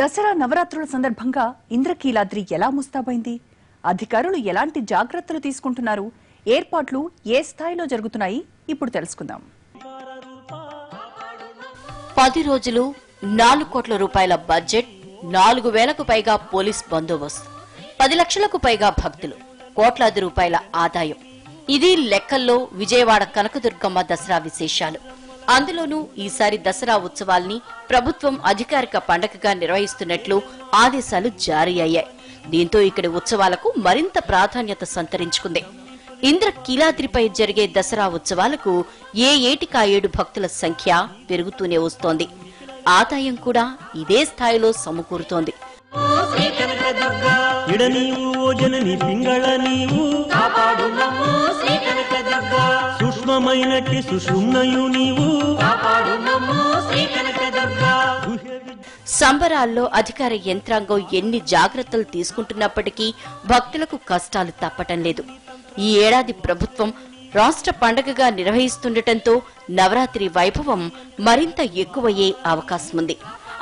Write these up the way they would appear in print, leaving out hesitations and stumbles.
దసరా నవరాత్రుల సందర్భంగా ఇంద్రకీలాద్రి ఎలా ముస్తాబైంది? అధికారులు ఎలాంటి జాగ్రత్తలు తీసుకుంటున్నారు? ఏర్పాట్లు ఏ స్థాయిలో జరుగుతున్నాయి? ఇప్పుడు తెలుసుకుందాం. 10 రోజులు 4 కోట్ల రూపాయల బడ్జెట్, 4000కు పైగా పోలీస్ బందోబస్తు, 10 లక్షలకు పైగా భక్తులు, కోట్లాది రూపాయల ఆదాయం. ఇది లెక్కల్లో విజయవాడ కనకదుర్గమ్మ దసరా విశేషాలు. అందులోనూ ఈసారి దసరా ఉత్సవాల్ని ప్రభుత్వం అధికారిక పండగగా నిర్వహిస్తున్నట్లు ఆదేశాలు జారీ అయ్యాయి. దీంతో ఇక్కడి ఉత్సవాలకు మరింత ప్రాధాన్యత సంతరించుకుంది. ఇంద్రకీలాద్రిపై జరిగే దసరా ఉత్సవాలకు ఏ ఏటికా 7 భక్తుల సంఖ్య పెరుగుతూనే వస్తోంది. ఆదాయం కూడా ఇదే స్థాయిలో సమకూరుతోంది. సంబరాల్లో అధికార యంత్రాంగం ఎన్ని జాగ్రత్తలు తీసుకుంటున్నప్పటికీ భక్తులకు కష్టాలు తప్పటం లేదు. ఈ ఏడాది ప్రభుత్వం రాష్ట్ర పండగగా నిర్వహిస్తుండటంతో నవరాత్రి వైభవం మరింత ఎక్కువయ్యే అవకాశముంది.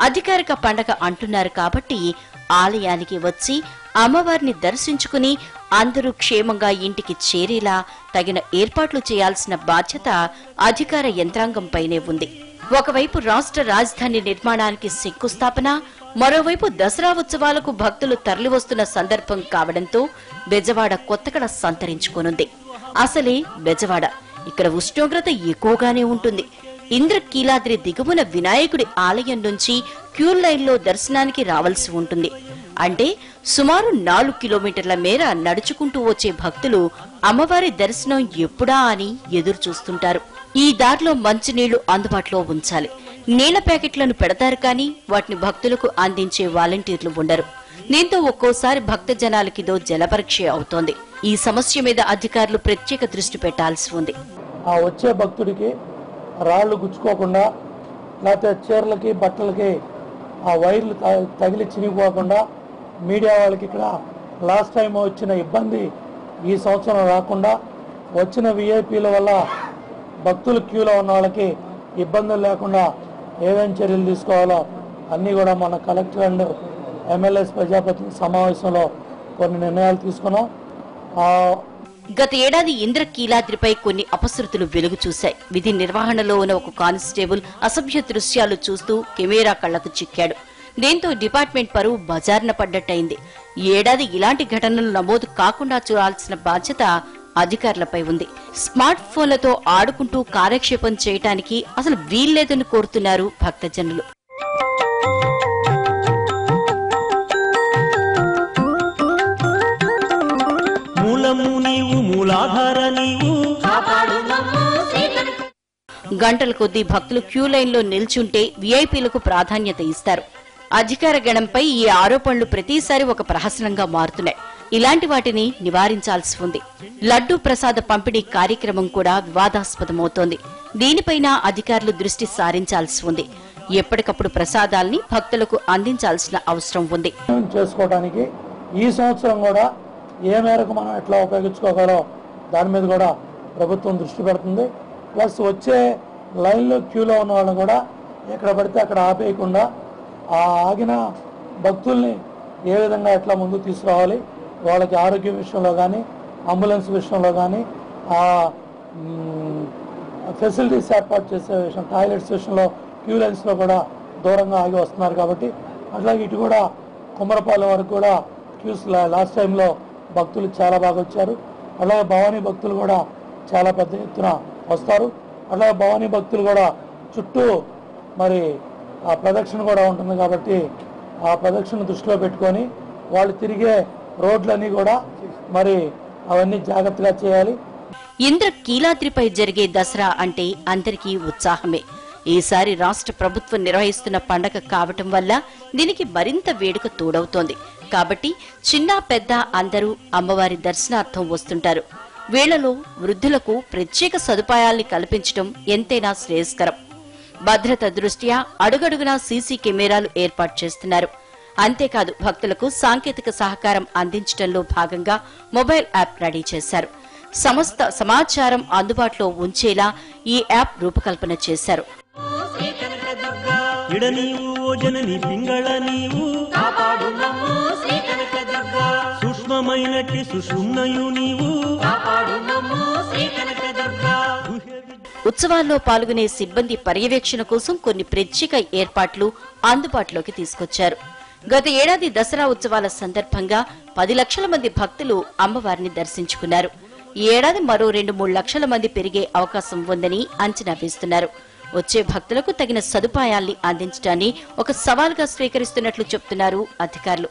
అధికారిక పండగ అంటున్నారు కాబట్టి ఆలయానికి వచ్చి అమ్మవారిని దర్శించుకుని అందరూ క్షేమంగా ఇంటికి చేరేలా తగిన ఏర్పాట్లు చేయాల్సిన బాధ్యత అధికార యంత్రాంగంపైనే ఉంది. ఒకవైపు రాష్ట్ర రాజధాని నిర్మాణానికి శంకుస్థాపన, మరోవైపు దసరా ఉత్సవాలకు భక్తులు తరలివస్తున్న సందర్భం కావడంతో బెజవాడ కొత్తకడ సంతరించుకోనుంది. అసలే బెజవాడ, ఇక్కడ ఉష్ణోగ్రత ఎక్కువగానే ఉంటుంది. ఇంద్రకీలాద్రి దిగువన వినాయకుడి ఆలయం నుంచి క్యూ లైన్లో దర్శనానికి రావాల్సి ఉంటుంది. అంటే సుమారు 4 కిలోమీటర్ల మేర నడుచుకుంటూ వచ్చే భక్తులు అమ్మవారి దర్శనం ఎప్పుడా అని ఎదురు చూస్తుంటారు. ఈ దారిలో మంచినీళ్లు అందుబాటులో ఉంచాలి. నీళ్ల ప్యాకెట్లను పెడతారు కానీ వాటిని భక్తులకు అందించే వాలంటీర్లు ఉండరు. దీంతో ఒక్కోసారి భక్త జనాలకిదో జలపరీక్ష అవుతోంది. ఈ సమస్య మీద అధికారులు ప్రత్యేక దృష్టి పెట్టాల్సి ఉంది. ఆ వచ్చే భక్తుడికి రాళ్లు గుచ్చుకోకుండా, లేకపోతే చీరలకి బట్టలకి ఆ వైర్లు తగిలి చినిగిపోకుండా, మీడియా వాళ్ళకి ఇక్కడ లాస్ట్ టైం వచ్చిన ఇబ్బంది ఈ సంవత్సరం రాకుండా, వచ్చిన విఐపీల వల్ల భక్తులు క్యూలో ఉన్న వాళ్ళకి ఇబ్బందులు లేకుండా ఏమేం చర్యలు తీసుకోవాలో అన్నీ కూడా మన కలెక్టర్ అండ్ ఎమ్మెల్యేస్ ప్రజాప్రతినిధుల సమావేశంలో కొన్ని నిర్ణయాలు తీసుకున్నాం. గత ఏడాది ఇంద్రకీలాద్రిపై కొన్ని అపశృతులు వెలుగు చూశాయి. విధి నిర్వహణలో ఉన్న ఒక కానిస్టేబుల్ అసభ్య దృశ్యాలు చూస్తూ కెమెరా కళ్లకు చిక్కాడు. దీంతో డిపార్ట్మెంట్ పరువు బజార్న పడ్డట్టయింది. ఈ ఏడాది ఇలాంటి ఘటనలు నమోదు కాకుండా చూడాల్సిన బాధ్యత అధికారులపై ఉంది. స్మార్ట్ ఫోన్లతో ఆడుకుంటూ కాలక్షేపం చేయటానికి అసలు వీల్లేదని కోరుతున్నారు భక్తజనులు. గంటల కొద్దీ భక్తులు క్యూ లైన్లో నిల్చుంటే వీఐపీలకు ప్రాధాన్యత ఇస్తారు. అధికార గణంపై ఈ ఆరోపణలు ప్రతిసారి ఒక ప్రహసనంగా మారుతున్నాయి. ఇలాంటి వాటిని నివారించాల్సి ఉంది. లడ్డూ ప్రసాద పంపిణీ కార్యక్రమం కూడా వివాదాస్పదమవుతోంది. దీనిపైన అధికారులు దృష్టి సారించాల్సి ఉంది. ఎప్పటికప్పుడు ప్రసాదాల్ని భక్తులకు అందించాల్సిన అవసరం ఉంది. చేసుకోవడానికి ఈ సంవత్సరం కూడా ఏ మేరకు మనం ఎట్లా ఉపయోగించుకోగలో దాని మీద కూడా ప్రభుత్వం దృష్టి పెడుతుంది. ప్లస్ వచ్చే లైన్లో క్యూలో ఉన్న వాళ్ళని కూడా ఎక్కడ పడితే అక్కడ ఆపేయకుండా ఆ ఆగిన భక్తుల్ని ఏ విధంగా ఎట్లా ముందుకు తీసుకురావాలి, వాళ్ళకి ఆరోగ్యం విషయంలో కానీ, అంబులెన్స్ విషయంలో కానీ, ఆ ఫెసిలిటీస్ ఏర్పాటు చేసే విషయం, టాయిలెట్స్ విషయంలో క్యూ లైన్స్లో కూడా దూరంగా ఆగి వస్తున్నారు. కాబట్టి అట్లాగే ఇటు కూడా కుమ్మరపాలెం వరకు కూడా క్యూస్ లాస్ట్ టైంలో భక్తులు చాలా బాగా వచ్చారు. అలాగే భవానీ భక్తులు కూడా చాలా పెద్ద ఎత్తున వస్తారు. అలాగే భవానీ భక్తులు కూడా చుట్టూ మరి ఆ ప్రదక్షిణ కూడా ఉంటుంది. కాబట్టి ఆ ప్రదక్షిణ దృష్టిలో పెట్టుకొని వాళ్ళు తిరిగే రోడ్లన్నీ కూడా మరి అవన్నీ జాగ్రత్తగా చేయాలి. ఇంద్రకీలాద్రిపై జరిగే దసరా అంటే అందరికీ ఉత్సాహమే. ఈసారి రాష్ట్ర ప్రభుత్వం నిర్వహిస్తున్న పండగ కావటం వల్ల దీనికి మరింత వేడుక తోడవుతోంది. కాబట్టి చిన్న పెద్ద అందరూ అమ్మవారి దర్శనార్థం వస్తుంటారు. వీళ్లలో వృద్ధులకు ప్రత్యేక సదుపాయాల్ని కల్పించడం ఎంతైనా శ్రేయస్కరం. భద్రత దృష్ట్యా అడుగడుగునా సీసీ కెమెరాలు ఏర్పాటు చేస్తున్నారు. అంతేకాదు భక్తులకు సాంకేతిక సహకారం అందించడంలో భాగంగా మొబైల్ యాప్ రెడీ చేశారు. సమస్త సమాచారం అందుబాటులో ఉంచేలా ఈ యాప్ రూపకల్పన చేశారు. ఇడ నీవు ఓ జనని పింగళ నీవు సుఖమైనట్టి సుషుమ్నయు నీవు ఉత్సవాల్లో పాల్గొనే సిబ్బంది పర్యవేక్షణ కోసం కొన్ని ప్రత్యేక ఏర్పాట్లు అందుబాటులోకి తీసుకొచ్చారు. గత ఏడాది దసరా ఉత్సవాల సందర్భంగా 10 లక్షల మంది భక్తులు అమ్మవారిని దర్శించుకున్నారు. ఈ ఏడాది మరో 2-3 లక్షల మంది పెరిగే అవకాశం ఉందని అంచనా వేస్తున్నారు. వచ్చే భక్తులకు తగిన సదుపాయాల్ని అందించడాన్ని ఒక సవాల్గా స్వీకరిస్తున్నట్లు చెప్తున్నారు అధికారులు.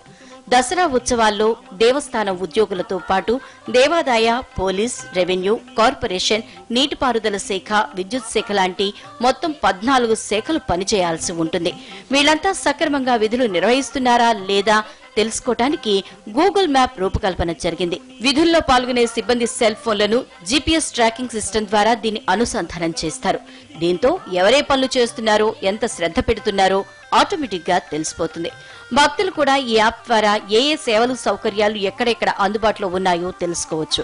దసరా ఉత్సవాల్లో దేవస్థానం ఉద్యోగులతో పాటు దేవాదాయ, పోలీస్, రెవెన్యూ, కార్పొరేషన్, నీటిపారుదల శాఖ, విద్యుత్ శాఖ లాంటి మొత్తం 14 శాఖలు పనిచేయాల్సి ఉంటుంది. వీళ్లంతా సక్రమంగా విధులు నిర్వహిస్తున్నారా లేదా తెలుసుకోవడానికి గూగుల్ మ్యాప్ రూపకల్పన జరిగింది. విధుల్లో పాల్గొనే సిబ్బంది సెల్ ఫోన్లను జీపీఎస్ ట్రాకింగ్ సిస్టమ్ ద్వారా దీన్ని అనుసంధానం చేస్తారు. దీంతో ఎవరే పనులు చేస్తున్నారో, ఎంత శ్రద్ధ పెడుతున్నారో ఆటోమేటిక్ గా తెలిసిపోతుంది. భక్తులు కూడా ఈ యాప్ ద్వారా ఏ సేవలు, సౌకర్యాలు ఎక్కడెక్కడ అందుబాటులో ఉన్నాయో తెలుసుకోవచ్చు.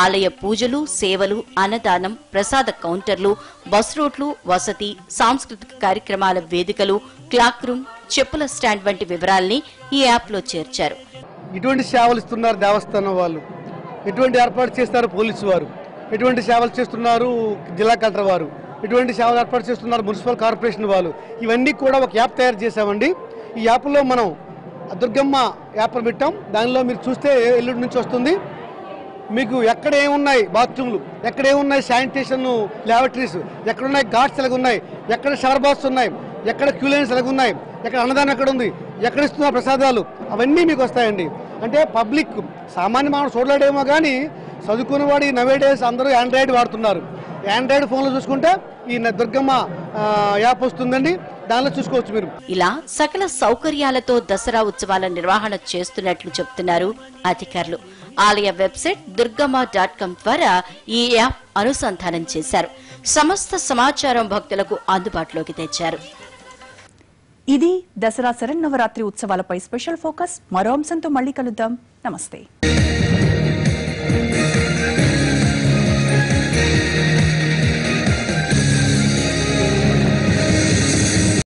ఆలయ పూజలు, సేవలు, అన్నదానం, ప్రసాద కౌంటర్లు, బస్ రూట్లు, వసతి, సాంస్కృతిక కార్యక్రమాల వేదికలు, క్లాక్ రూమ్, చెప్పుల స్టాండ్ వంటి వివరాల్ని ఈ యాప్ లో చేర్చారు. ఇటువంటి సేవలు ఇస్తున్నారు దేవస్థానం వాళ్ళు, ఎటువంటి ఏర్పాటు చేస్తారు పోలీసు వారు, ఎటువంటి సేవలు చేస్తున్నారు జిల్లా కలెక్టర్ వారు, ఎటువంటి సేవలు ఏర్పాటు చేస్తున్నారు మున్సిపల్ కార్పొరేషన్ వాళ్ళు. ఇవన్నీ కూడా ఒక యాప్ తయారు చేశామండి. ఈ యాప్లో మనం దుర్గమ్మ యాప్ పెట్టాం. దానిలో మీరు చూస్తే ఎల్లుండి నుంచి వస్తుంది. మీకు ఎక్కడ ఏమున్నాయి బాత్రూమ్లు, ఎక్కడ ఏమున్నాయి శానిటేషన్ ల్యాబరేటరీస్, ఎక్కడున్నాయి ఘాట్స్ ఎలాగున్నాయి, ఎక్కడ షవర్ బాత్స్ ఉన్నాయి, ఎక్కడ క్యూ లైన్స్ ఎలాగున్నాయి, ఎక్కడ అన్నదానం ఎక్కడ ఉంది, ఎక్కడ ఇస్తున్నారు ప్రసాదాలు, అవన్నీ మీకు వస్తాయండి. అంటే పబ్లిక్ సామాన్య మానవుడు చూడలేడేమో కానీ చదువుకునేవాడు ఈ నవేడేస్ అందరూ ఆండ్రాయిడ్ వాడుతున్నారు. ఆండ్రాయిడ్ ఫోన్లో చూసుకుంటే ఈ దుర్గమ్మ యాప్ వస్తుందండి, దానిలో చూసుకోవచ్చు మీరు. ఇలా సకల సౌకర్యాలతో దసరా ఉత్సవాల నిర్వహణ చేస్తున్నట్లు చెప్తున్నారు అధికారులు. ఆలయ వెబ్సైట్ దుర్గమ్మ.com ద్వారా ఈ యాప్ అనుసంధానం చేశారు. సమస్త సమాచారం భక్తులకు అందుబాటులోకి తెచ్చారు. ఇది దసరా శరన్నవరాత్రి ఉత్సవాలపై స్పెషల్ ఫోకస్. మరో అంశంతో మళ్ళీ కలుద్దాం. నమస్తే.